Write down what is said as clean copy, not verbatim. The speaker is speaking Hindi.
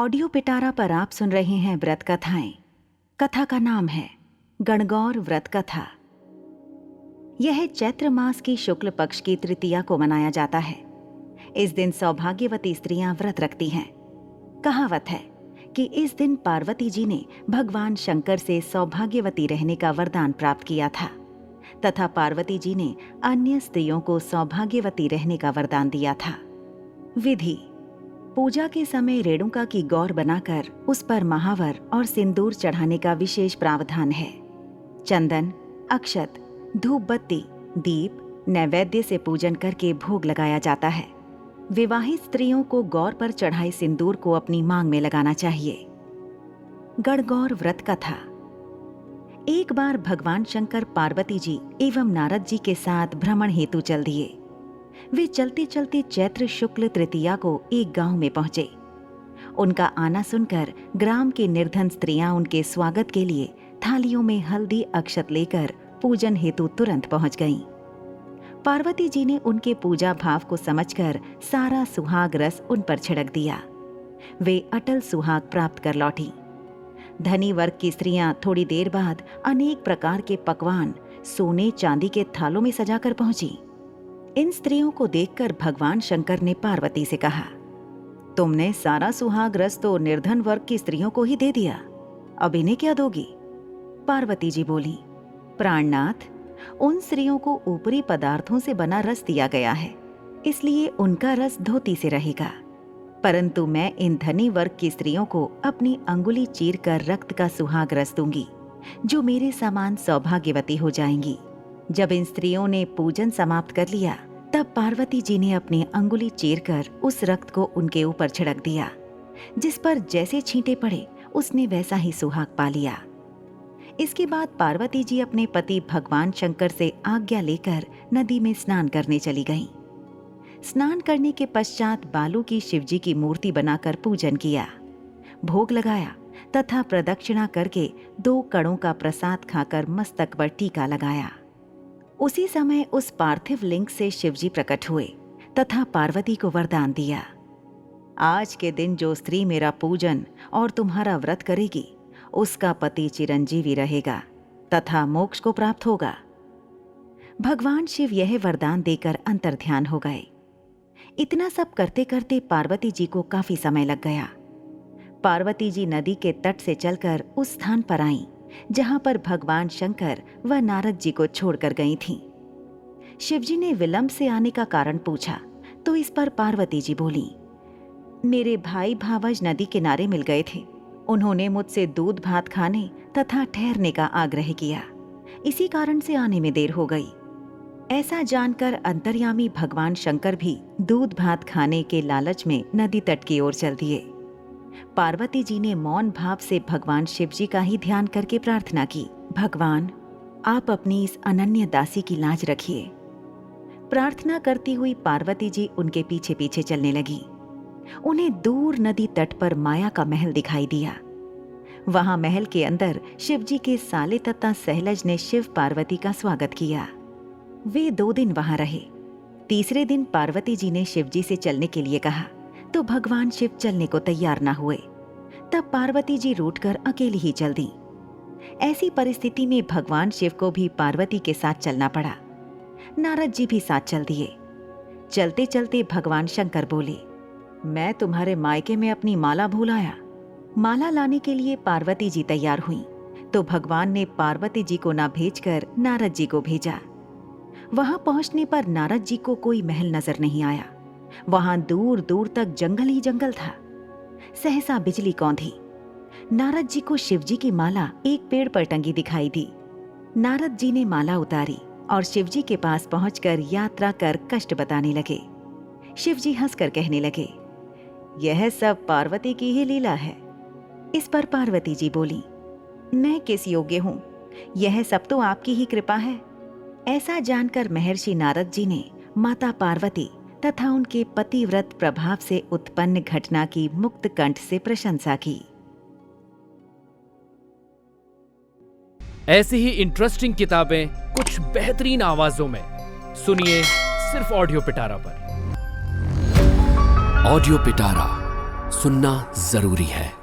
ऑडियो पिटारा पर आप सुन रहे हैं व्रत कथाएं। कथा का नाम है गणगौर व्रत कथा। यह चैत्र मास की शुक्ल पक्ष की तृतीया को मनाया जाता है। इस दिन सौभाग्यवती स्त्रियां व्रत रखती हैं। कहावत है कि इस दिन पार्वती जी ने भगवान शंकर से सौभाग्यवती रहने का वरदान प्राप्त किया था तथा पार्वती जी ने अन्य स्त्रियों को सौभाग्यवती रहने का वरदान दिया था। विधि: पूजा के समय रेणुका की गौर बनाकर उस पर महावर और सिंदूर चढ़ाने का विशेष प्रावधान है। चंदन, अक्षत, धूप बत्ती, दीप, नैवेद्य से पूजन करके भोग लगाया जाता है। विवाहित स्त्रियों को गौर पर चढ़ाए सिंदूर को अपनी मांग में लगाना चाहिए। गणगौर व्रत कथा। एक बार भगवान शंकर पार्वती जी एवं नारद जी के साथ भ्रमण हेतु चल दिए। वे चलते चलते चैत्र शुक्ल तृतीया को एक गांव में पहुंचे। उनका आना सुनकर ग्राम की निर्धन स्त्रियां उनके स्वागत के लिए थालियों में हल्दी अक्षत लेकर पूजन हेतु तुरंत पहुंच गईं। पार्वती जी ने उनके पूजा भाव को समझकर सारा सुहाग रस उन पर छिड़क दिया। वे अटल सुहाग प्राप्त कर लौटी। धनी वर्ग की स्त्रियां थोड़ी देर बाद अनेक प्रकार के पकवान सोने चांदी के थालों में सजाकर पहुंची। इन स्त्रियों को देखकर भगवान शंकर ने पार्वती से कहा, तुमने सारा सुहाग रस तो निर्धन वर्ग की स्त्रियों को ही दे दिया, अब इन्हें क्या दोगी? पार्वती जी बोली, प्राणनाथ, उन स्त्रियों को ऊपरी पदार्थों से बना रस दिया गया है, इसलिए उनका रस धोती से रहेगा, परंतु मैं इन धनी वर्ग की स्त्रियों को अपनी अंगुली चीर कर रक्त का सुहाग रस दूंगी, जो मेरे समान सौभाग्यवती हो जाएंगी। जब इन स्त्रियों ने पूजन समाप्त कर लिया, तब पार्वती जी ने अपनी अंगुली चीरकर उस रक्त को उनके ऊपर छिड़क दिया। जिस पर जैसे छींटे पड़े उसने वैसा ही सुहाग पा लिया। इसके बाद पार्वती जी अपने पति भगवान शंकर से आज्ञा लेकर नदी में स्नान करने चली गईं। स्नान करने के पश्चात बालू की शिवजी की मूर्ति बनाकर पूजन किया, भोग लगाया तथा प्रदक्षिणा करके 2 कणों का प्रसाद खाकर मस्तक पर टीका लगाया। उसी समय उस पार्थिव लिंग से शिवजी प्रकट हुए तथा पार्वती को वरदान दिया, आज के दिन जो स्त्री मेरा पूजन और तुम्हारा व्रत करेगी, उसका पति चिरंजीवी रहेगा तथा मोक्ष को प्राप्त होगा। भगवान शिव यह वरदान देकर अंतर्ध्यान हो गए। इतना सब करते करते पार्वती जी को काफी समय लग गया। पार्वती जी नदी के तट से चलकर उस स्थान पर आईं जहां पर भगवान शंकर व नारद जी को छोड़कर गई थीं। शिवजी ने विलंब से आने का कारण पूछा तो इस पर पार्वती जी बोली, मेरे भाई भावज नदी किनारे मिल गए थे। उन्होंने मुझसे दूध भात खाने तथा ठहरने का आग्रह किया, इसी कारण से आने में देर हो गई। ऐसा जानकर अंतर्यामी भगवान शंकर भी दूध भात खाने के लालच में नदी तट की ओर चल दिए। पार्वती जी ने मौन भाव से भगवान शिव जी का ही ध्यान करके प्रार्थना की, भगवान, आप अपनी इस अनन्य दासी की लाज रखिए। प्रार्थना करती हुई पार्वती जी उनके पीछे पीछे चलने लगी। उन्हें दूर नदी तट पर माया का महल दिखाई दिया। वहां महल के अंदर शिव जी के साले तथा सहलज ने शिव पार्वती का स्वागत किया। वे 2 दिन वहां रहे। तीसरे दिन पार्वती जी ने शिव जी से चलने के लिए कहा तो भगवान शिव चलने को तैयार न हुए। तब पार्वती जी रूठकर अकेली ही चल दी। ऐसी परिस्थिति में भगवान शिव को भी पार्वती के साथ चलना पड़ा। नारद जी भी साथ चल दिए। चलते चलते भगवान शंकर बोले, मैं तुम्हारे मायके में अपनी माला भूल आया। माला लाने के लिए पार्वती जी तैयार हुई तो भगवान ने पार्वती जी को ना भेजकर नारद जी को भेजा। वहां पहुंचने पर नारद जी को कोई महल नजर नहीं आया। वहां दूर दूर तक जंगल ही जंगल था। सहसा बिजली कौंधी। नारद जी को शिवजी की माला एक पेड़ पर टंगी दिखाई दी। नारद जी ने माला उतारी और शिवजी के पास पहुंचकर यात्रा कर कष्ट बताने लगे। शिवजी हंसकर कहने लगे, यह सब पार्वती की ही लीला है। इस पर पार्वती जी बोली, मैं किस योग्य हूं, यह सब तो आपकी ही कृपा है। ऐसा जानकर महर्षि नारद जी ने माता पार्वती तथा उनके पतिव्रत प्रभाव से उत्पन्न घटना की मुक्त कंठ से प्रशंसा की। ऐसी ही इंटरेस्टिंग किताबें कुछ बेहतरीन आवाजों में सुनिए सिर्फ ऑडियो पिटारा पर। ऑडियो पिटारा सुनना जरूरी है।